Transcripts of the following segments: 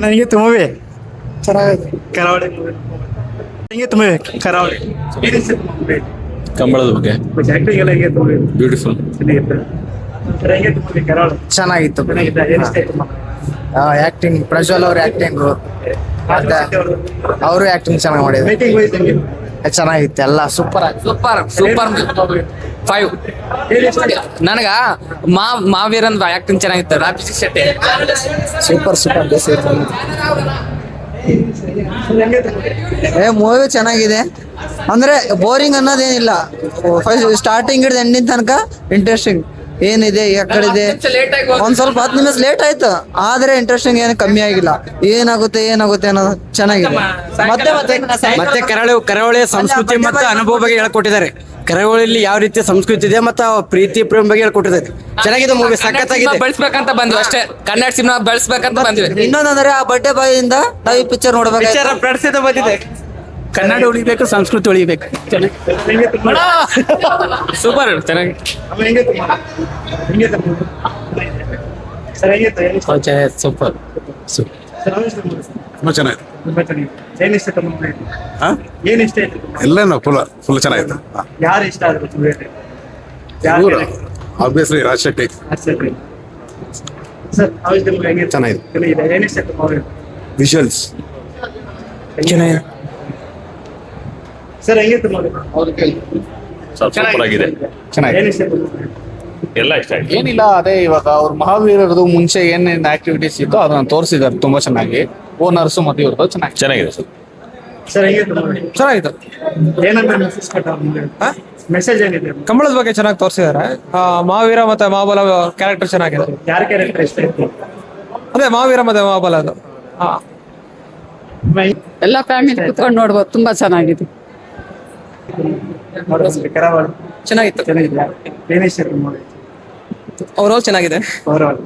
ಹೆಂಗಿತ್ತು ಮೂವಿ? ಚೆನ್ನಾಗಿದೆ. ಕರಾವಳಿ ಮೂವಿ ಹೆಂಗಿತ್ತು ಮೂವಿ? ಕರಾವಳಿ ಕಂಬಳದ ಬಗ್ಗೆ ಆಕ್ಟಿಂಗ್ ಎಲ್ಲ ಹೆಂಗಿತ್ತು ಮೂವಿ? ಬ್ಯೂಟಿಫುಲ್. ಚೆನ್ನಾಗಿತ್ತು. ಸರ್ ಹೆಂಗಿತ್ತು ಮೂವಿ ಕರಾವಳಿ? ಚೆನ್ನಾಗಿತ್ತು. ಚೆನ್ನಾಗಿತ್ತು. ಏನು ಇಷ್ಟ ಆಯ್ತು? ಆಕ್ಟಿಂಗ್ ಪ್ರಜ್ವಲ್ ಅವ್ರ ಆಕ್ಟಿಂಗು ಮತ್ತೆ ಅವರು ಆಕ್ಟಿಂಗ್ ಚೆನ್ನಾಗಿ ಮಾಡಿದ್ರು. ಮೇಕಿಂಗ್ ವೈಸ್ ಹೆಂಗಿತ್ತು? ಚೆನ್ನಾಗಿತ್ತು. ಎಲ್ಲ ಸೂಪರ್ ಆಗಿ ಸೂಪರ್ 5 ನನಗ ಮಾವೀರನ್ ಆಕ್ಟಿಂಗ್ ಚೆನ್ನಾಗಿತ್ತು. ರಾಜೇಶ್ ಶೆಟ್ಟಿ ಸೂಪರ್ ಮೂವಿ ಚೆನ್ನಾಗಿದೆ. ಅಂದ್ರೆ ಬೋರಿಂಗ್ ಅನ್ನೋದೇನಿಲ್ಲ. ಫಸ್ಟ್ ಸ್ಟಾರ್ಟಿಂಗ್ ಹಿಡಿದು ಎಂಡಿನ ತನಕ ಇಂಟ್ರೆಸ್ಟಿಂಗ್ ಏನಿದೆ ಯಾಕಡೆ ಒಂದ್ ಸ್ವಲ್ಪ 10 ನಿಮಿಷ ಲೇಟ್ ಆಯ್ತು, ಆದ್ರೆ ಇಂಟ್ರೆಸ್ಟಿಂಗ್ ಏನು ಕಮ್ಮಿ ಆಗಿಲ್ಲ. ಏನಾಗುತ್ತೆ ಅನ್ನೋದು ಚೆನ್ನಾಗಿದೆ. ಮತ್ತೆ ಕರಾವಳಿಯ ಸಂಸ್ಕೃತಿ ಮತ್ತು ಅನುಭವ ಬಗ್ಗೆ ಹೇಳ್ಕೊಟ್ಟಿದ್ದಾರೆ. ಕರಾವಳಿಯಲ್ಲಿ ಯಾವ ರೀತಿಯ ಸಂಸ್ಕೃತಿ ಇದೆ ಮತ್ತು ಪ್ರೀತಿ ಪ್ರೇಮ ಬಗ್ಗೆ ಹೇಳ್ಕೊಟ್ಟಿದ್ದಾರೆ. ಚೆನ್ನಾಗಿದೆ ಮೂವಿ, ಸಖತ್ತಾಗಿದೆ. ಬೆಳೆಸ್ಬೇಕಂತ ಬಂದ್ವಿ ಅಷ್ಟೇ. ಕನ್ನಡ ಸಿನಿಮಾ ಬೆಳೆಸ್ಬೇಕಂತ ಬಂದ್ವಿ. ಇನ್ನೊಂದಂದ್ರೆ ಆ ಬಡ್ಡೆ ಬಾಯಿಂದ ನಾವು ಈ ಪಿಕ್ಚರ್ ನೋಡ್ಬೇಕು. ಬಂದಿದೆ. ಕನ್ನಡ ಉಳಿಬೇಕು, ಸಂಸ್ಕೃತಿ ಉಳಿಬೇಕು. ಸೂಪರ್ ಚೆನ್ನಾಗಿ ಹೆಂಗಿತ್ತು? ಹೆಂಗಿತ್ತು ಮೂವಿ? ಸರ್ ಹೆಂಗಿತ್ತು? ಸೂಪರ್. ಸರ್ ಅವಶ್ಯ ಮೂವಿ ತುಂಬಾ ಚೆನ್ನಾಗಿದೆ. ತುಂಬಾ ಚೆನ್ನಾಗಿತ್ತು. ಏನು ಇಷ್ಟ ಆಯ್ತು ಮೂವಿ? ಏನು ಇಷ್ಟ ಆಯ್ತು? ಎಲ್ಲನೂ ಫುಲ್ ಚೆನ್ನಾಗಿದೆ. ಯಾರು ಇಷ್ಟ ಆದ್ರು ಮೂವಿಯಲ್ಲಿ? ಆಬ್ವಿಯಸ್ಲಿ ರಾಜ್ ಶೆಟ್ಟಿ. ಸರ್ ಅವಶ್ಯ ಮೂವಿ ಹೆಂಗಿತ್ತು? ಚೆನ್ನಾಗಿದೆ. ಚೆನ್ನಾಗಿದೆ. ಏನು ಇಷ್ಟ ಆಯ್ತು ಮೂವಿ? ವಿಜುವಲ್ಸ್ ಚೆನ್ನಾಗಿದೆ. ಸರ್ ಹೆಂಗಿತ್ತು ಮೂವಿ? ಸೂಪರ್ ಆಗಿದೆ. ಏನು ಇಷ್ಟ ಆಯ್ತು ಮೂವಿ? ಎಲ್ಲ ಇಷ್ಟ ಆಯ್ತು. ಏನಿಲ್ಲ, ಅದೇ ಇವಾಗ ಅವ್ರ ಮಹಾವೀರರದು ಮುಂಚೆ ಏನೇನು ಆಕ್ಟಿವಿಟೀಸ್ ಇತ್ತು ಅದನ್ನ ತೋರಿಸಿದ್ದಾರೆ ತುಂಬಾ ಚೆನ್ನಾಗಿ. ಓನರ್ಸು ಮತ್ತೆ ಇವ್ರದ್ದು ಚೆನ್ನಾಗಿದೆ ಸರ್. ಸರ್ ಹೆಂಗಿತ್ತು ಮೂವಿ? ಚೆನ್ನಾಗಿತ್ತು. ಏನಂತ ಮೆಸೇಜ್ ಕೊಟ್ಟ ಮೆಸೇಜ್ ಏನಿದೆ? ಕಂಬಳದ ಬಗ್ಗೆ ಚೆನ್ನಾಗಿ ತೋರಿಸಿದ್ದಾರೆ. ಮಹಾವೀರ ಮತ್ತೆ ಮಹಾಬಲ ಕ್ಯಾರೆಕ್ಟರ್ ಚೆನ್ನಾಗಿದೆ. ಯಾರ ಕ್ಯಾರೆಕ್ಟರ್ ಇಷ್ಟ ಆಯ್ತು? ಅದೇ ಮಹಾವೀರ ಮತ್ತೆ ಮಹಾಬಲ ಅದು. ಎಲ್ಲ ಫ್ಯಾಮಿಲಿ ಕುತ್ಕೊಂಡು ನೋಡ್ಬೋದು, ತುಂಬಾ ಚೆನ್ನಾಗಿದೆ. ಕರಾವಳಿ ಚೆನ್ನಾಗಿತ್ತು. ಚೆನ್ನಾಗಿದೆ. ಏನು ಇಷ್ಟ ಆಯ್ತು ಮೂವಿ? ಓವರಾಲ್ ಚೆನ್ನಾಗಿದೆ.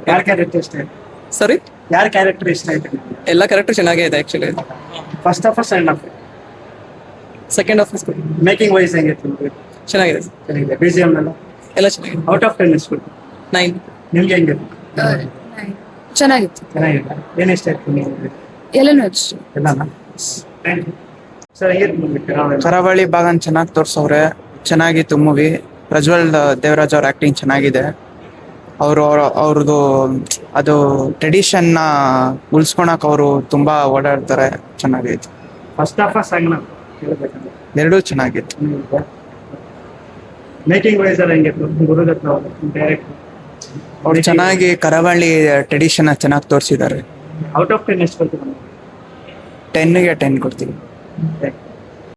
ಯಾರ ಕ್ಯಾರೆಕ್ಟರ್ ಇಷ್ಟ ಆಯ್ತು? ಸರಿ, ಯಾರ ಕ್ಯಾರೆಕ್ಟರ್ ಇಷ್ಟ ಆಯ್ತು? ಎಲ್ಲ ಕ್ಯಾರೆಕ್ಟರ್ ಚೆನ್ನಾಗಿದೆ actually. First of second of second of making wise ಹೆಂಗಿತ್ತು ಮೂವಿ? ಚೆನ್ನಾಗಿದೆ. ಚೆನ್ನಾಗಿದೆ. BGM ಎಲ್ಲ ಚೆನ್ನಾಗಿದೆ. ಔಟ್ ಆಫ್ 10 ಎಷ್ಟು? 9. ನಿಮ್ಗೆ ಹೆಂಗಿತ್ತು? ಚೆನ್ನಾಗಿತ್ತು. ಚೆನ್ನಾಗಿದೆ. ಏನು ಇಷ್ಟ ಆಯ್ತು ಮೂವಿ? ಎಲ್ಲನೂ ಅಷ್ಟೇ. ಎಲ್ಲಾನ? ಸರ್ ಹೆಂಗಿತ್ತು ಮೂವಿ ಕರಾವಳಿ? ಕರಾವಳಿ ಭಾಗನ ಚೆನ್ನಾಗಿ ತೋರ್ಸವ್ರೆ. ಚೆನ್ನಾಗಿತ್ತು ಮೂವಿ. ಪ್ರಜ್ವಲ್ ದೇವರಾಜ್ ಅವ್ರ ಆಕ್ಟಿಂಗ್ ಚೆನ್ನಾಗಿದೆ. ಅವ್ರದ್ದು ಅದು ಟ್ರೆಡಿಷನ್ ನ ಉಳಿಸ್ಕೊಳಕ್ ಅವರು ತುಂಬಾ ಓಡಾಡ್ತಾರೆ. ಚೆನ್ನಾಗೈತೆ. ಫಸ್ಟ್ ಆಫ್ ಸೆಕೆಂಡ್ ಆಫ್ ಹೇಳ್ಬೇಕಂದ್ರೆ ಎರಡೂ ಚೆನ್ನಾಗಿತ್ತು. ಮೇಕಿಂಗ್ ವೈಸ್ ಎಲ್ಲ ಹೆಂಗಿತ್ತು? ಗುರುದತ್ತ ಡೈರೆಕ್ಟ್ ಅವ್ರು ಚೆನ್ನಾಗಿ ಕರಾವಳಿ ಟ್ರೆಡಿಷನ್ ಚೆನ್ನಾಗಿ ತೋರಿಸಿದ್ದಾರೆ. ಔಟ್ ಆಫ್ 10 ಎಷ್ಟು ಕೊಡ್ತೀವಿ? 10ಗೆ 10 ಕೊಡ್ತೀವಿ.